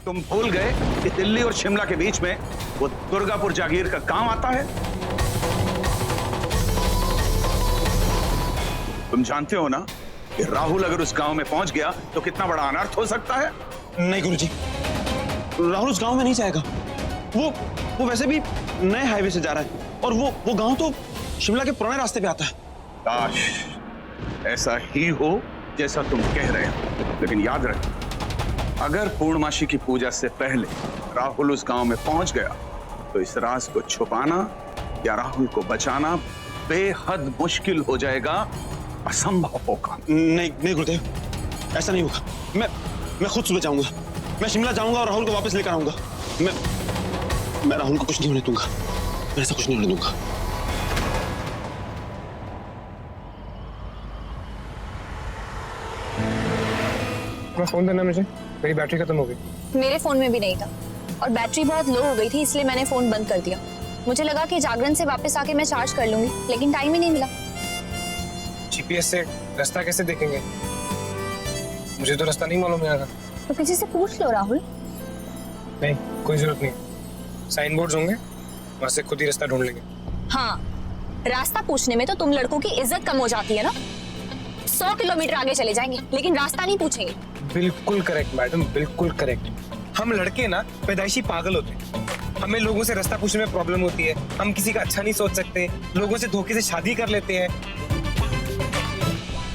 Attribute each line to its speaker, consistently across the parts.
Speaker 1: तुम भूल गए कि दिल्ली और शिमला के बीच में वो दुर्गापुर जागीर का गांव आता है? तुम जानते हो ना कि राहुल अगर उस गांव में पहुंच गया तो कितना बड़ा अनर्थ हो सकता है।
Speaker 2: नहीं गुरुजी, राहुल उस गांव में नहीं जाएगा। वो वैसे भी नए हाईवे से जा रहा है और वो गांव तो शिमला के पुराने रास्ते पे आता है।
Speaker 1: काश ऐसा ही हो जैसा तुम कह रहे हो, लेकिन याद रखो, अगर पूर्णमासी की पूजा से पहले राहुल उस गांव में पहुंच गया तो इस राज को छुपाना या राहुल को बचाना बेहद मुश्किल हो जाएगा, असंभव होगा।
Speaker 2: नहीं गुरुदेव, ऐसा नहीं होगा। मैं खुद सुबह जाऊंगा, मैं शिमला जाऊंगा और राहुल को वापस लेकर आऊंगा। मैं राहुल को कुछ नहीं होने दूंगा, मैं ऐसा कुछ नहीं होने दूंगा।
Speaker 3: फोन देना मुझे, मेरी बैटरी खत्म हो गई।
Speaker 4: मेरे फोन में भी नहीं था और बैटरी बहुत लो हो गई थी, इसलिए मैंने फोन बंद कर दिया। मुझे लगा कि जागरण से वापस आके मैं चार्ज कर लूंगी, लेकिन टाइम ही नहीं मिला।
Speaker 3: जीपीएस से रास्ता कैसे देखेंगे? मुझे तो रास्ता नहीं मालूम है यहाँ का।
Speaker 4: तो किसी से पूछ लो राहुल।
Speaker 3: नहीं, कोई जरूरत नहीं। साइन बोर्ड्स होंगे, वहां से खुद ही रास्ता ढूंढ लेंगे।
Speaker 4: हाँ, रास्ता पूछने में तो तुम लड़कों की इज्जत कम हो जाती है ना। 100 किलोमीटर आगे चले जाएंगे लेकिन रास्ता नहीं पूछेंगे।
Speaker 3: बिल्कुल करेक्ट मैडम, बिल्कुल करेक्ट। हम लड़के ना पैदाइशी पागल होते हैं। हमें लोगों से रास्ता पूछने में प्रॉब्लम होती है, हम किसी का अच्छा नहीं सोच सकते, लोगों से धोखे से शादी कर लेते हैं।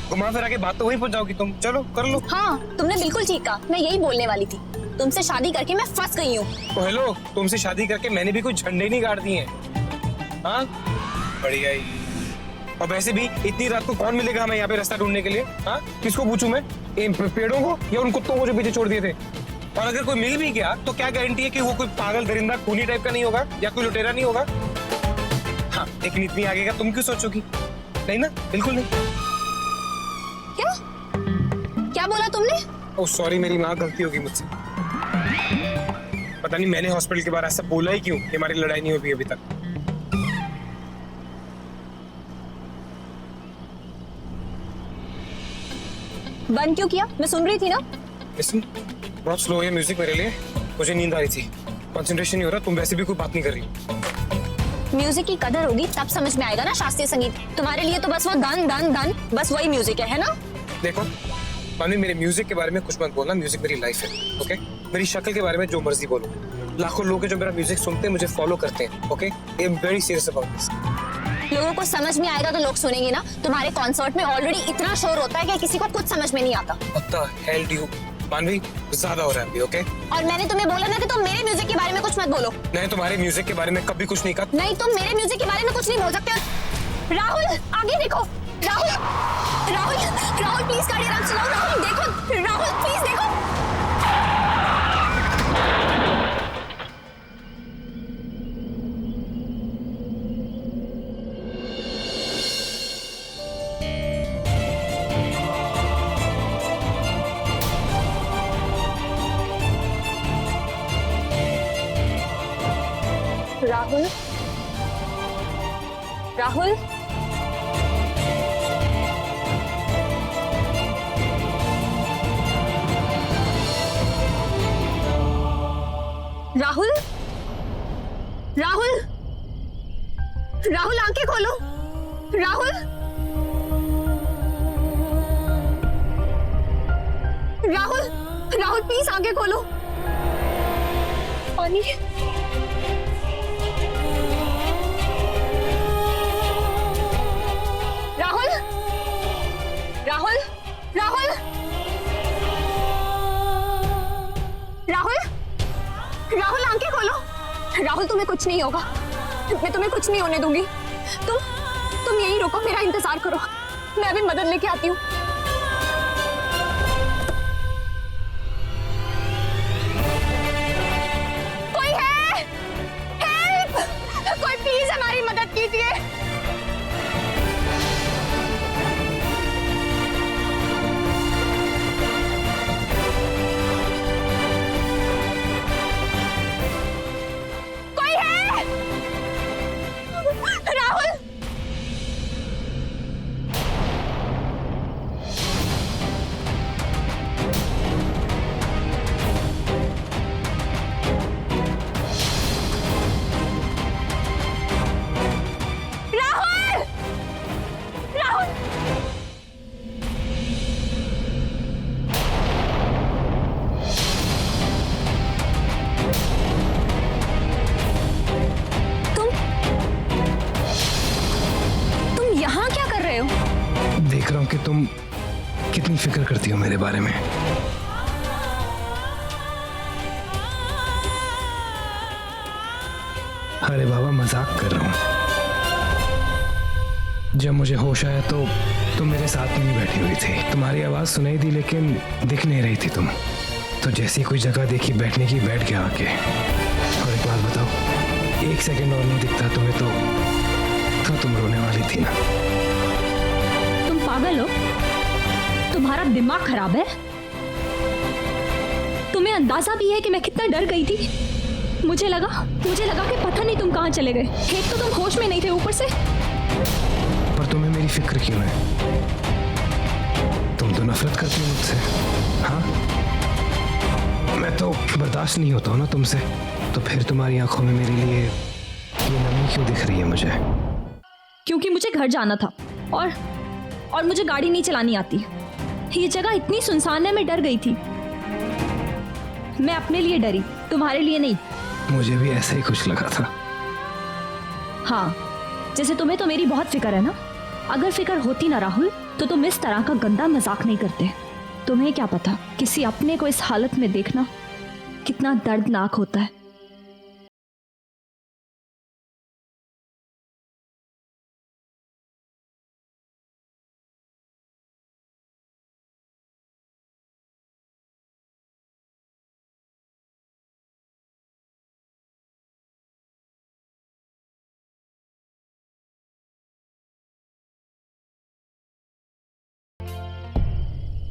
Speaker 3: घुमा फिरा के बात तो वही पहुंच जाओगी तुम। चलो कर लो।
Speaker 4: हाँ, तुमने बिल्कुल ठीक कहा, मैं यही बोलने वाली थी। तुमसे शादी करके मैं फंस गई हूँ।
Speaker 3: तो हेलो, तुमसे शादी करके मैंने भी कोई झंडे नहीं गाड़ दिए हैं। हाँ, बढ़िया ही। और वैसे भी इतनी रात को कौन मिलेगा हमें यहाँ पे रास्ता ढूंढने के लिए? हाँ, किसको पूछूं मैं? इन पेड़ों को या उन कुत्तों को जो पीछे छोड़ दिए थे? और अगर कोई मिल भी गया तो क्या गारंटी है कि वो कोई पागल दरिंदा खूनी टाइप का नहीं होगा या कोई लुटेरा नहीं होगा? हाँ, लेकिन इतनी आगे का तुम क्यों सोचोगी? नहीं ना, बिल्कुल नहीं।
Speaker 4: क्या क्या बोला तुमने?
Speaker 3: ओह सॉरी, मेरी माँ, गलती होगी मुझसे। पता नहीं मैंने हॉस्पिटल के बाहर ऐसा बोला ही क्यों कि हमारी लड़ाई नहीं हुई अभी तक।
Speaker 4: बंद क्यों किया? मैं सुन रही थी ना।
Speaker 3: लिसन, बहुत स्लो है म्यूजिक मेरे लिए, मुझे नींद आ रही थी, कंसंट्रेशन नहीं हो रहा। तुम वैसे भी कोई बात नहीं कर रही।
Speaker 4: म्यूजिक की कदर होगी तब समझ में आएगा ना शास्त्रीय संगीत। तुम्हारे लिए तो बस वो धन धन धन, बस वही म्यूजिक है ना?
Speaker 3: देखो मामी, मेरे म्यूजिक के बारे में कुछ मत बोलना। म्यूजिक मेरी लाइफ है, ओके? मेरी शक्ल के बारे में जो मर्जी बोलो। लाखों लोग हैं जो मेरा म्यूजिक सुनते हैं, मुझे फॉलो करते हैं, okay? I am very serious about this.
Speaker 4: लोगों को समझ में आएगा तो लोग सुनेंगे ना। तुम्हारे कॉन्सर्ट में ऑलरेडी इतना शोर होता है कि किसी को कुछ समझ में नहीं आता।
Speaker 3: What the hell do you? मानवी, ज्यादा हो रहा है अभी, ओके?
Speaker 4: और मैंने तुम्हें बोला ना कि तुम मेरे म्यूजिक के बारे में कुछ मत बोलो।
Speaker 3: मैंने तुम्हारे म्यूजिक के बारे में कभी कुछ नहीं कहा।
Speaker 4: नहीं, तुम मेरे म्यूजिक के बारे में कुछ नहीं बोल सकते। राहुल, आगे देखो। राहुल, राहुल, राहुल प्लीज गाड़ी आराम से चलाओ। राहुल देखो, राहुल प्लीज देखो। राहुल, राहुल, राहुल, राहुल, राहुल आंखें खोलो। राहुल, राहुल, राहुल प्लीज आंखें खोलो। पानी। राहुल, राहुल, राहुल, राहुल, राहुल आंखें खोलो। राहुल तुम्हें कुछ नहीं होगा, मैं तुम्हें कुछ नहीं होने दूंगी। तुम यहीं रुको, मेरा इंतजार करो, मैं अभी मदद लेके आती हूँ। कोई है? हेल्प! कोई प्लीज हमारी मदद कीजिए।
Speaker 5: बारे में। अरे बाबा, मजाक कर रहा हूं। जब मुझे होश आया तो तुम मेरे साथ में ही बैठी हुई थी। तुम्हारी आवाज सुनाई दी लेकिन दिख नहीं रही थी तुम। तो जैसी कोई जगह देखी बैठने की, बैठ गया आके। और एक बात बताओ, 1 सेकंड और नहीं दिखता तुम्हें तो तुम रोने वाली थी ना?
Speaker 6: तुम पागल हो? तुम्हारा दिमाग खराब है? तुम्हें अंदाजा भी है कि मैं कितना डर गई थी? मुझे लगा कि पता नहीं तुम कहाँ चले गए। एक तो तुम होश में नहीं थे, ऊपर से।
Speaker 5: पर तुम्हें मेरी फिक्र क्यों है? तुम तो नफरत करती हो मुझसे। हाँ, मैं तो बर्दाश्त नहीं होता हूँ ना तुमसे। तो फिर तुम्हारी आंखों में मेरे लिए ये नमी क्यों दिख रही है मुझे?
Speaker 6: क्योंकि मुझे घर जाना था और मुझे गाड़ी नहीं चलानी आती। ये जगह इतनी सुनसान है, मैं डर गई थी। मैं अपने लिए डरी, तुम्हारे लिए नहीं।
Speaker 5: मुझे भी ऐसा ही कुछ लगा था।
Speaker 6: हाँ, जैसे तुम्हें तो मेरी बहुत फिक्र है ना। अगर फिक्र होती ना राहुल, तो तुम इस तरह का गंदा मजाक नहीं करते। तुम्हें क्या पता किसी अपने को इस हालत में देखना कितना दर्दनाक होता है।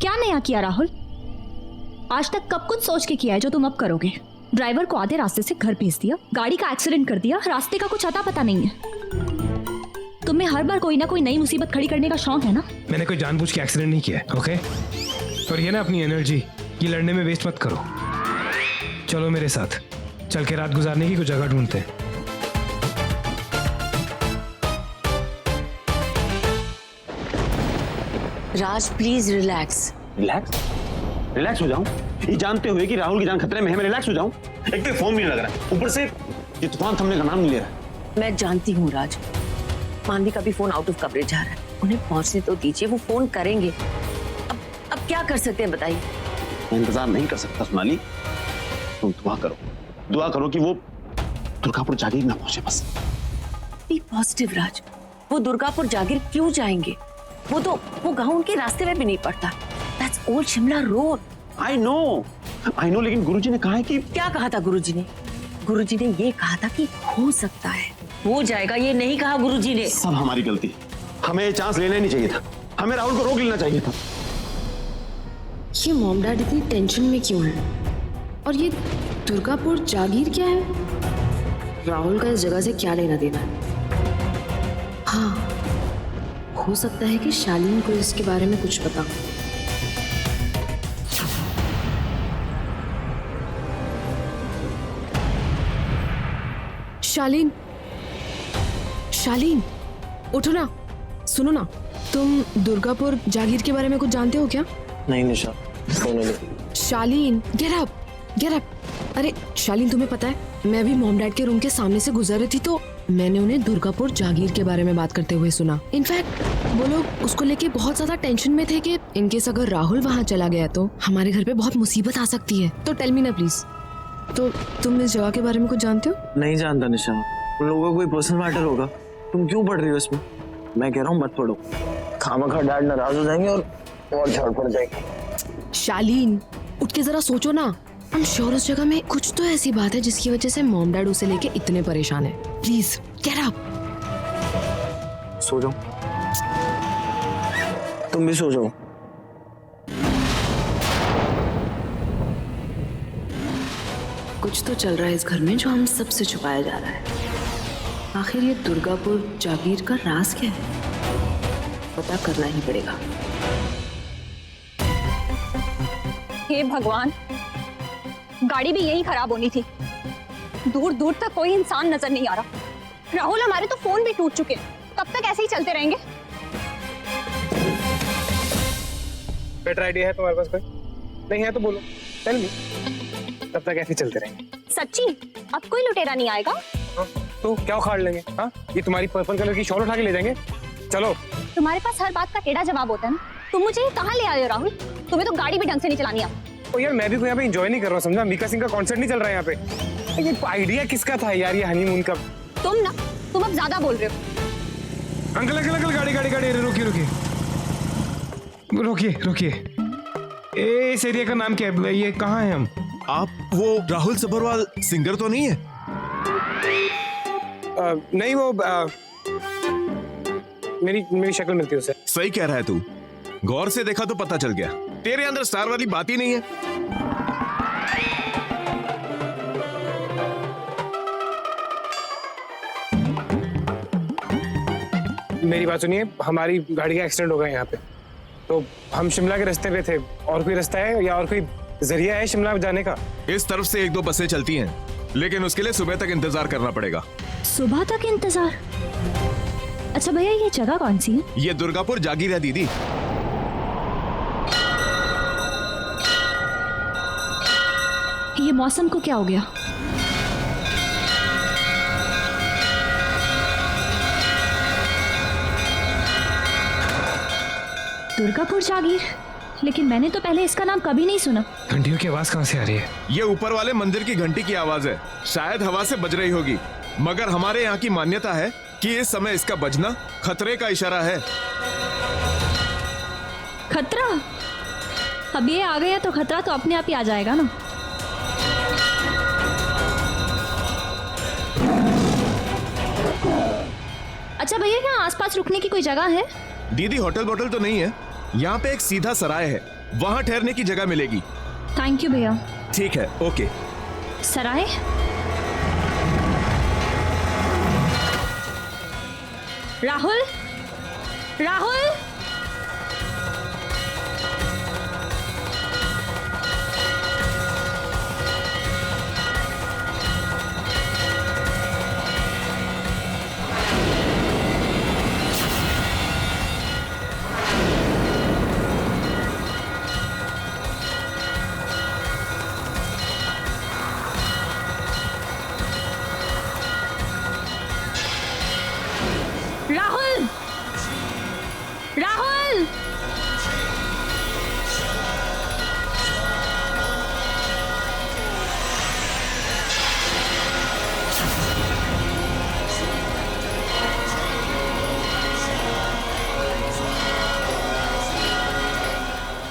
Speaker 6: क्या नया किया राहुल? आज तक कब कुछ सोच के किया है जो तुम अब करोगे? ड्राइवर को आधे रास्ते से घर भेज दिया, गाड़ी का एक्सीडेंट कर दिया, रास्ते का कुछ अता पता नहीं है। तुम्हें हर बार कोई ना कोई नई मुसीबत खड़ी करने का शौक है ना?
Speaker 5: मैंने कोई जानबूझ के एक्सीडेंट नहीं किया, ओके? और ये ना, अपनी एनर्जी ये लड़ने में वेस्ट मत करो। चलो मेरे साथ, चल के रात गुजारने की कोई जगह ढूंढते हैं।
Speaker 7: राज प्लीज रिलैक्स।
Speaker 2: रिलैक्स हो जाऊं? ये जानते हुए कि राहुल की जान खतरे में है, मैं रिलैक्स हो जाऊं? एक तो फोन भी नहीं लग रहा है, ऊपर से ये तूफान थमने का नाम नहीं ले रहा।
Speaker 7: मैं जानती हूँ राज, मानवी का भी फोन आउट ऑफ कवरेज आ रहा है। उन्हें पहुंचने तो दीजिए, वो फोन करेंगे। अब क्या कर सकते हैं बताइए?
Speaker 2: मैं इंतजार नहीं कर सकता सोनाली। तुम दुआ करो कि वो दुर्गापुर जागीर ना पहुंचे बस।
Speaker 7: बी पॉजिटिव राज। वो दुर्गापुर जागीर क्यों जाएंगे? वो गांव उनके रास्ते में भी नहीं पड़ता। That's old Shimla road.
Speaker 2: I know, लेकिन गुरुजी ने कहा है कि...
Speaker 7: क्या कहा था गुरुजी ने? गुरुजी ने ये कहा था कि हो सकता है हो जाएगा, ये नहीं कहा गुरुजी ने।
Speaker 2: सब हमारी गलती। हमें ये चांस लेना नहीं चाहिए था। हमें राहुल को रोक लेना चाहिए था।
Speaker 8: ये मॉम डैड इतनी टेंशन में क्यों है? और ये दुर्गापुर जागीर क्या है? राहुल का इस जगह से क्या लेना देना है? हाँ, हो सकता है कि शालीन को इसके बारे में कुछ पता। शालीन, उठो ना, सुनो ना। तुम दुर्गापुर जागीर के बारे में कुछ जानते हो क्या?
Speaker 2: नहीं निशा,
Speaker 8: शालीन, गेट अप। अरे शालीन, तुम्हें पता है, मैं भी मॉम डैड के रूम के सामने से गुजर रही थी तो मैंने उन्हें दुर्गापुर जागीर के बारे में बात करते हुए सुना। इनफैक्ट वो लोग उसको लेके बहुत ज्यादा टेंशन में थे कि इनकेस अगर राहुल वहाँ चला गया तो हमारे घर पे बहुत मुसीबत आ सकती है। तो टेल मी ना प्लीज, तो तुम इस जगह के बारे में कुछ जानते हो?
Speaker 9: नहीं जानता निशा, उन लोगों का कोई पर्सनल मैटर होगा। तुम क्यों पढ़ रही हो इसमें? मैं कह रहा हूँ मत पढ़ो, खामखा डैड नाराज हो जाएंगे और झाड़ पड़ जाएगी।
Speaker 8: शालीन, उठ के जरा सोचो ना। I'm sure उस जगह में कुछ तो ऐसी बात है जिसकी वजह से मॉम डैड उसे लेके इतने परेशान है। Please get up.
Speaker 9: सो जाओ, तुम भी सो जाओ।
Speaker 8: कुछ तो चल रहा है इस घर में जो हम सबसे छुपाया जा रहा है। आखिर ये दुर्गापुर जागीर का राज क्या है? पता करना ही पड़ेगा।
Speaker 4: हे भगवान, गाड़ी भी यही खराब होनी थी। दूर दूर तक कोई इंसान नजर नहीं आ रहा। राहुल, हमारे तो फोन भी टूट चुके हैं। कब तक ऐसे ही चलते रहेंगे?
Speaker 3: बेटर आइडिया है तुम्हारे पास कोई? नहीं है तो बोलो, टेल मी। तब तक ऐसे ही चलते रहेंगे।
Speaker 4: सच्ची? अब कोई लुटेरा नहीं आएगा?
Speaker 3: हाँ, तो क्या उखाड़ लेंगे? हाँ, ये तुम्हारी पर्पल कलर की शॉल उठा के ले जाएंगे। चलो।
Speaker 4: तुम्हारे पास हर बात का टेढ़ा जवाब होता है ना। तुम मुझे कहाँ ले आए हो राहुल? तुम्हें तो गाड़ी भी ढंग से नहीं चलानी आती।
Speaker 3: ओ यार मैं भी कोई यहाँ पे एंजॉय नहीं कर रहा हूँ, समझा? मीका सिंह का कॉन्सर्ट नहीं चल रहा है यहाँ पे। ये आइडिया किसका था यार ये हनीमून का?
Speaker 4: तुम अब ज्यादा बोल रहे हो।
Speaker 5: अंकल अंकल अंकल, गाड़ी गाड़ी गाड़ी, रुकिए रुकिए रुकिए रुकिए। इस एरिया का नाम क्या है? ये कहाँ है हम?
Speaker 2: आप वो राहुल सभरवाल सिंगर तो नहीं है?
Speaker 3: नहीं वो मेरी शक्ल मिलती है उससे।
Speaker 2: सही कह रहा है तू, गौर से देखा तो पता चल गया, तेरे अंदर स्टार वाली बात ही नहीं है।
Speaker 3: मेरी बात सुनिए, हमारी गाड़ी का एक्सीडेंट हो गया यहाँ पे, तो हम शिमला के रास्ते पे थे। और कोई रास्ता है या और कोई जरिया है शिमला जाने का?
Speaker 2: इस तरफ से 1-2 बसें चलती हैं, लेकिन उसके लिए सुबह तक इंतजार करना पड़ेगा।
Speaker 6: सुबह तक इंतजार? अच्छा भैया, ये जगह कौन सी है?
Speaker 2: ये दुर्गापुर जागीर है दीदी।
Speaker 6: ये मौसम को क्या हो गया? दुर्गापुर जागीर, लेकिन मैंने तो पहले इसका नाम कभी नहीं सुना।
Speaker 5: घंटियों की आवाज कहाँ से आ रही है?
Speaker 2: ये ऊपर वाले मंदिर की घंटी की आवाज है, शायद हवा से बज रही होगी, मगर हमारे यहाँ की मान्यता है कि इस समय इसका बजना खतरे का इशारा है।
Speaker 6: खतरा? अब ये आ गया तो खतरा तो अपने आप ही आ जाएगा ना। अच्छा भैया, यहाँ आसपास रुकने की कोई जगह है?
Speaker 2: दीदी होटल बोटल तो नहीं है, यहाँ पे एक सीधा सराय है, वहाँ ठहरने की जगह मिलेगी।
Speaker 6: थैंक यू भैया।
Speaker 2: ठीक है, ओके।
Speaker 6: सराय? राहुल, राहुल, राहुल,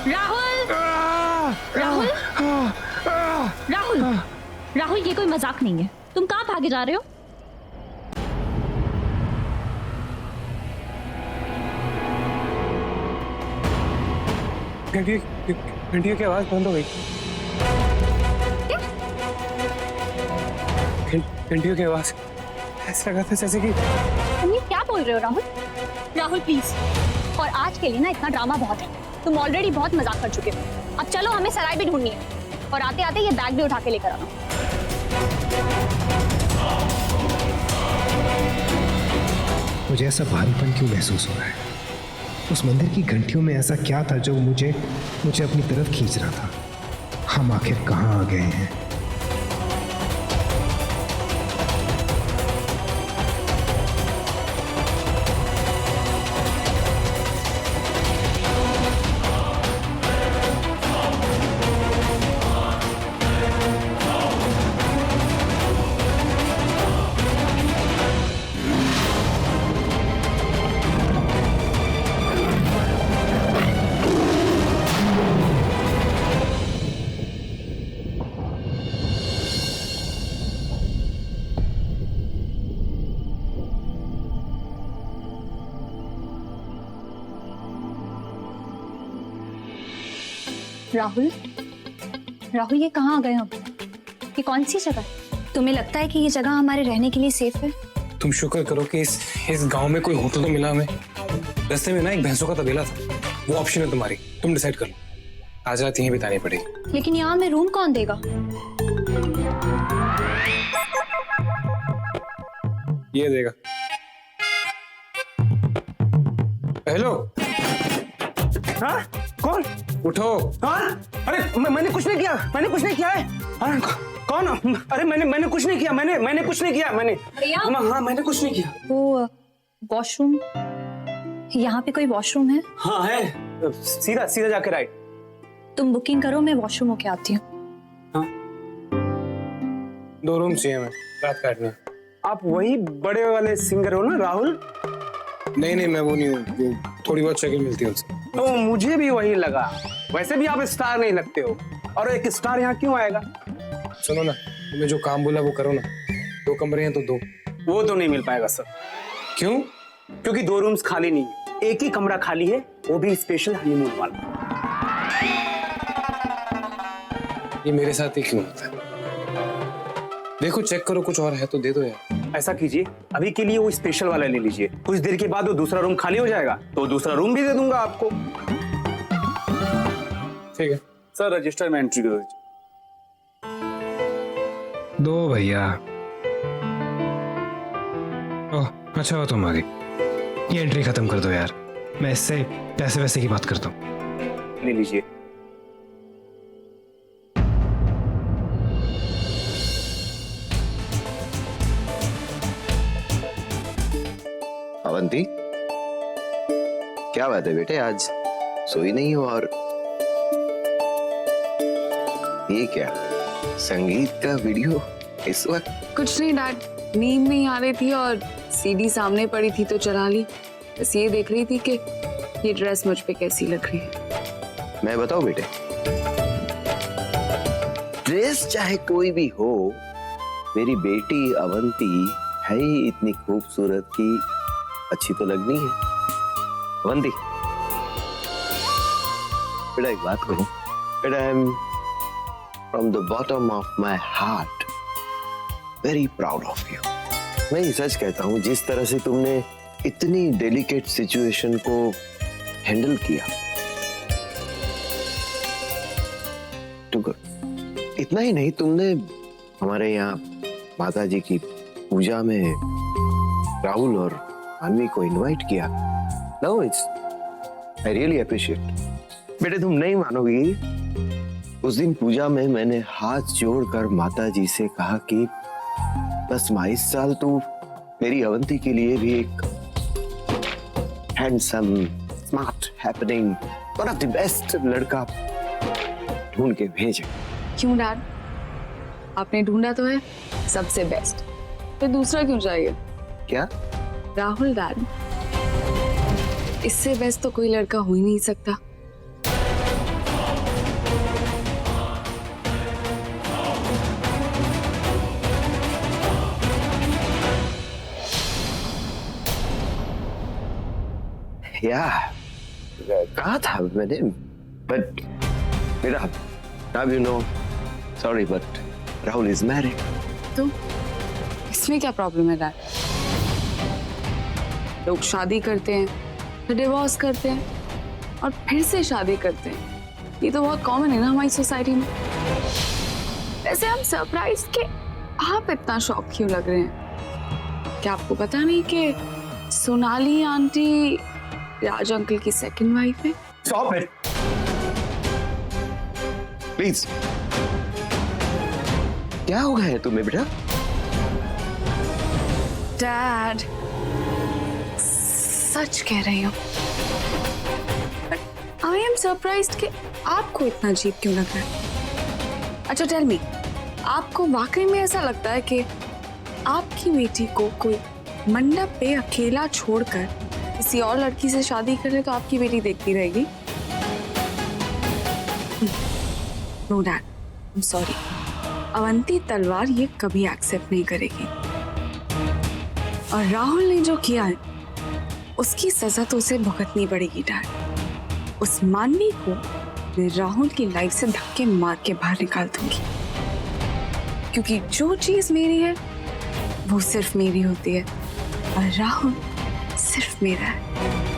Speaker 6: राहुल, राहुल, राहुल, राहुल, राहुल, ये कोई मजाक नहीं है। तुम कहाँ भागे जा रहे हो?
Speaker 3: घंटियों की आवाज बंद हो गई। घंटियों की आवाज ऐसा लगा था जैसे कि।
Speaker 4: तुम ये क्या बोल रहे हो राहुल? राहुल प्लीज, और आज के लिए ना इतना ड्रामा बहुत है। तुम ऑलरेडी बहुत मजाक कर चुके हो। अब चलो, हमें सराय भी ढूंढनी है, और आते आते ये बैग भी उठा के लेकर आना।
Speaker 5: मुझे ऐसा भारीपन क्यों महसूस हो रहा है? उस मंदिर की घंटियों में ऐसा क्या था जो मुझे अपनी तरफ खींच रहा था? हम आखिर कहाँ आ गए हैं?
Speaker 4: राहुल, राहुल, ये कहाँ आ गए हम? ये कौन सी जगह? तुम्हें लगता है कि ये जगह हमारे रहने के लिए सेफ है?
Speaker 3: तुम शुक्र करो कि इस गांव में कोई होटल तो मिला हमें। रास्ते में ना एक भैंसों का तबेला था, वो ऑप्शन है तुम्हारी, तुम डिसाइड कर लो। आज रात यहीं बितानी पड़ेगी।
Speaker 4: लेकिन यहाँ में रूम कौन देगा?
Speaker 3: ये देगा। हेलो,
Speaker 9: हाँ? कौन?
Speaker 3: उठो।
Speaker 9: हाँ? अरे मैंने कुछ नहीं किया, मैंने कुछ नहीं किया है। हाँ, कौन? अरे मैंने कुछ नहीं किया, मैंने कुछ नहीं किया,
Speaker 4: भैया?
Speaker 9: हाँ, मैंने कुछ नहीं किया।
Speaker 4: वो वॉशरूम, यहाँ पे कोई वॉशरूम है?
Speaker 9: हाँ है, सीधा सीधा जाके राइट।
Speaker 6: तुम बुकिंग करो, मैं वॉशरूम होके आती हूँ।
Speaker 3: 2 रूम चाहिए मैं रात काटने।
Speaker 2: आप वही बड़े वाले सिंगर हो ना, राहुल?
Speaker 3: नहीं नहीं, मैं वो नहीं हूँ, वो थोड़ी बहुत शक्ल मिलती है उनसे।
Speaker 2: तो मुझे भी वही लगा। वैसे भी आप स्टार नहीं लगते हो, और एक स्टार यहाँ क्यों आएगा?
Speaker 3: सुनो ना, तुम्हें जो काम बोला वो करो ना। 2 कमरे हैं तो 2।
Speaker 2: वो तो नहीं मिल पाएगा सर।
Speaker 3: क्यों?
Speaker 2: क्योंकि 2 रूम्स खाली नहीं है, एक ही कमरा खाली है, वो भी स्पेशल हनीमून वाला।
Speaker 3: ये मेरे साथ ही क्यों होता है? देखो चेक करो, कुछ और है तो दे दो यार।
Speaker 2: ऐसा कीजिए, अभी के लिए वो स्पेशल वाला ले लीजिए, कुछ देर के बाद वो दूसरा रूम खाली हो जाएगा तो दूसरा रूम भी दे दूंगा आपको।
Speaker 3: ठीक है
Speaker 2: सर, रजिस्टर में एंट्री कर दीजिए।
Speaker 5: दो भैया। ओह अच्छा हो तुम आ गई। ये एंट्री खत्म कर दो यार, मैं इससे पैसे वैसे की बात करता हूँ।
Speaker 2: ले लीजिए।
Speaker 10: अवंती, क्या बात है बेटे, आज सोई नहीं हो? और ये क्या संगीत का वीडियो इस वक्त?
Speaker 8: कुछ नहीं डैड, नींद नहीं आ रही थी और सीडी सामने पड़ी थी तो चला ली। बस ये देख रही थी कि ये ड्रेस मुझ पे कैसी लग रही है।
Speaker 10: मैं बताऊं बेटे, ड्रेस चाहे कोई भी हो, मेरी बेटी अवंती है ही इतनी खूबसूरत की अच्छी तो लगनी है। अवंती बेटा, एक बात कहूं बेटा, I am from the bottom of my heart very proud of you. मैं ये सच कहता हूं, जिस तरह से तुमने इतनी डेलिकेट सिचुएशन को हैंडल किया, टू गुड। इतना ही नहीं, तुमने हमारे यहाँ माता जी की पूजा में राहुल और मानवी को इनवाइट किया। No, it's I really appreciate. बेटे तुम नहीं मानोगी, उस दिन पूजा में मैंने हाथ जोड़कर माता जी से कहा कि बस 22 साल तू मेरी अवंती के लिए भी एक handsome, smart, happening, one of the best लड़का ढूंढ के भेजे।
Speaker 8: क्यों डैड, आपने ढूंढा तो है सबसे बेस्ट, फिर दूसरा क्यों चाहिए?
Speaker 10: क्या?
Speaker 8: राहुल डैड, इससे बेस्ट तो कोई लड़का हो ही नहीं सकता।
Speaker 10: या कहा था मैंने, बट मेरा now you know, sorry but Rahul is married.
Speaker 8: तो इसमें क्या प्रॉब्लम है डैड? लोग शादी करते हैं, फिर डिवोर्स करते हैं और फिर से शादी करते हैं। ये तो बहुत कॉमन है ना हमारी सोसाइटी में। वैसे हम सरप्राइज के आप इतना शॉक क्यों लग रहे हैं? क्या आपको पता नहीं कि सोनाली आंटी राज अंकल की सेकंड वाइफ है?
Speaker 10: Stop it please. क्या हो गया है तुम्हें बेटा?
Speaker 8: डैड, सच कह रही हूँ, आई एम सरप्राइज्ड कि आपको इतना अजीब क्यों लग रहा है। अच्छा टेल मी, आपको वाकई में ऐसा लगता है कि आपकी बेटी को कोई मंडप पे अकेला छोड़कर किसी और लड़की से शादी करे तो आपकी बेटी देखती रहेगी? No dad, I am sorry, Avanti Talwar ये कभी एक्सेप्ट नहीं करेगी। और राहुल ने जो किया है उसकी सजा तो उसे भुगतनी पड़ेगी डैड। उस मानवी को मैं राहुल की लाइफ से धक्के मार के बाहर निकाल दूंगी, क्योंकि जो चीज मेरी है वो सिर्फ मेरी होती है और राहुल सिर्फ मेरा है।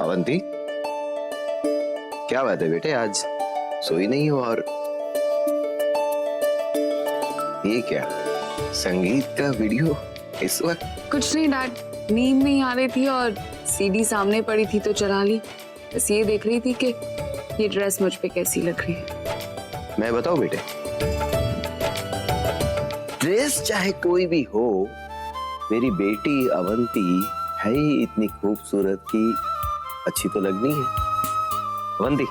Speaker 10: अवंती, क्या बात है बेटे, आज सोई नहीं हो? और ये क्या संगीत का वीडियो इस वक्त?
Speaker 11: कुछ नहीं डैड, नींद नहीं आ रही थी और सीडी सामने पड़ी थी तो चला ली। बस ये देख रही थी कि ये ड्रेस मुझ पे कैसी लग रही है।
Speaker 10: मैं बताऊं बेटे, ड्रेस चाहे कोई भी हो, मेरी बेटी अवंती है ही इतनी खूबसूरत कि अच्छी तो लगनी है। अवंती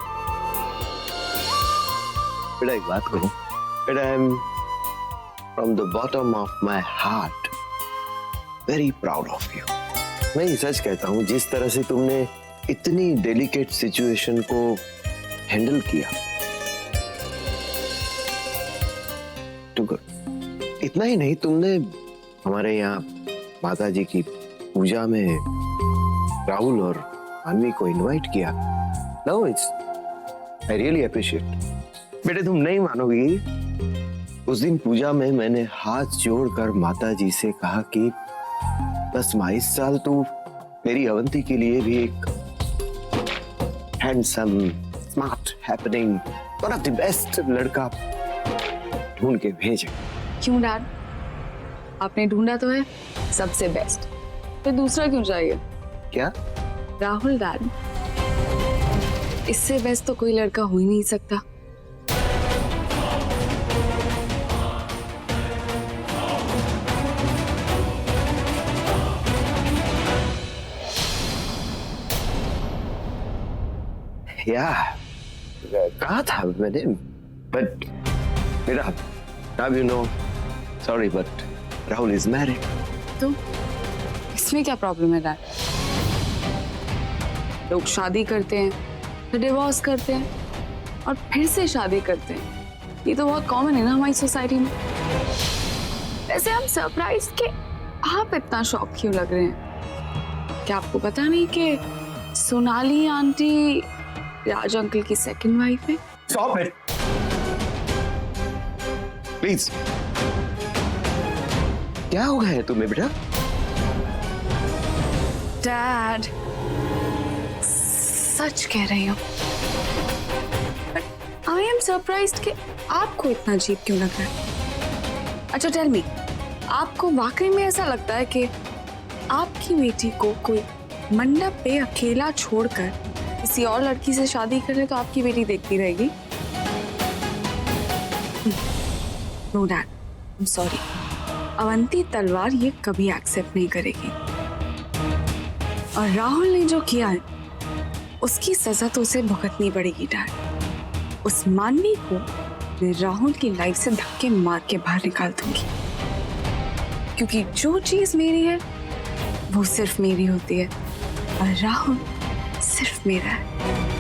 Speaker 10: बेटा, एक बात कहूं बेटा, I am from the bottom of my heart very proud of you. मैं ये सच कहता हूं, जिस तरह से तुमने इतनी डेलिकेट सिचुएशन को हैंडल किया, टू गुड। इतना ही नहीं, तुमने हमारे यहाँ माता जी की पूजा में राहुल और अन्वी को इनवाइट किया। No, it's I really appreciate. बेटे तुम नहीं मानोगी, उस दिन पूजा में मैंने हाथ जोड़कर माता जी से कहा कि बस माँ, इस साल तू मेरी अवंती के लिए भी एक handsome, smart, happening, one of the best लड़का ढूंढ के भेजे।
Speaker 11: क्यों डैड, आपने ढूंढा तो है सबसे बेस्ट, फिर दूसरा क्यों चाहिए?
Speaker 10: क्या?
Speaker 11: राहुल डैड, इससे बेस्ट तो कोई लड़का हो ही नहीं सकता।
Speaker 10: या कहा था मैंने, बट मेरा अब you know, sorry but Rahul is married.
Speaker 11: तो इसमें क्या प्रॉब्लम है डैड? लोग शादी करते हैं, फिर डिवोर्स करते हैं और फिर से शादी करते हैं। ये तो बहुत कॉमन है ना हमारी सोसाइटी में। वैसे हम सरप्राइज के आप इतना शॉक क्यों लग रहे हैं? क्या आपको पता नहीं कि सोनाली आंटी राज अंकल की सेकंड वाइफ है?
Speaker 10: Stop it please. क्या हो गया है तुम्हें बेटा?
Speaker 11: डैड, सच कह रही हूँ, बट आई एम सरप्राइज्ड कि आपको इतना अजीब क्यों लग रहा है। अच्छा टेल मी, आपको वाकई में ऐसा लगता है कि आपकी बेटी को कोई मंडप पे अकेला छोड़कर किसी और लड़की से शादी करे तो आपकी बेटी देखती रहेगी? No dad, I am sorry, Avanti Talwar ये कभी एक्सेप्ट नहीं करेगी। और राहुल ने जो किया है उसकी सजा तो उसे भुगतनी पड़ेगी डैड। उस मानवी को मैं राहुल की लाइफ से धक्के मार के बाहर निकाल दूंगी, क्योंकि जो चीज मेरी है वो सिर्फ मेरी होती है और राहुल सिर्फ मेरा है।